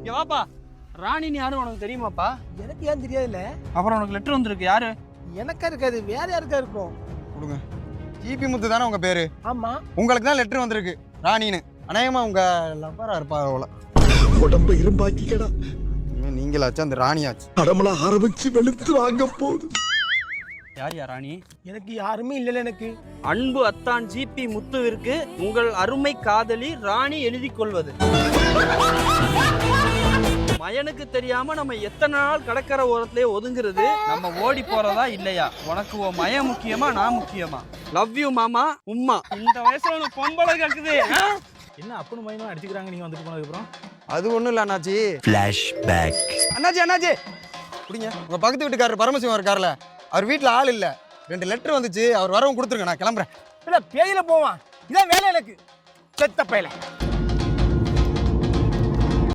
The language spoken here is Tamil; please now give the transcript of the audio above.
இங்க வாப்பா. ராணின்னு யாரும் உனக்கு தெரியுமாப்பா? எனக்கு ஏன் தெரியாதுல்ல. அப்புறம் உனக்கு லெட்டர் வந்திருக்கு. யாரு? எனக்கா இருக்காது, வேற யாருக்கா இருக்கும். கொடுங்க. ஜிபி முத்து தானே உங்க பேரு? ஆமா. உங்களுக்கு தான் லெட்டர் வந்திருக்கு ராணின்னு. அநேகமா உங்க லவ்வரா இருப்பா போல. உடம்ப இரும்பாக்கிக்கடா. நீங்களாச்சும் அந்த ராணியாச்சு. அடமலா ஆரம்பிச்சு வெளுத்து வாங்க போகுது. யார் ராணி? எனக்கு யாருமே இல்லைல்ல. எனக்கு அன்பு அத்தான் ஜிபி முத்துவிற்கு உங்கள் அருமை காதலி ராணி எழுதி கொள்வது. மயனுக்கு தெரியாம நம்ம எத்தனை நாள் கடற்கரை ஓரத்திலே ஒதுங்குறது? நம்ம ஓடி போறதா இல்லையா? உனக்கு உன் மயம் முக்கியமா, நான் முக்கியமா? லவ் யூ மாமா. உம்மா. இந்த வயசுல உனக்கு பொம்பளை கேக்குது. என்ன அப்பனு மைனும் அடிச்சுக்கிறாங்க நீங்க வந்துட்டு போனதுக்கு அப்புறம்? அது ஒண்ணும் இல்ல அண்ணாச்சி. ஃபிளாஷ்பேக். அண்ணாச்சி குடிங்க. உங்க பக்கத்து வீட்டுக்காரர் பரமசிவம் இருக்காருல்ல, அவர் வீட்டுல ஆள் இல்ல. 2 லெட்டர் வந்துச்சு, அவர் வரவும் கொடுத்துருங்க. நான் கிளம்புறேன். இல்ல பேயில போவான். இதான் வேலை எனக்கு. செத்த பேயில.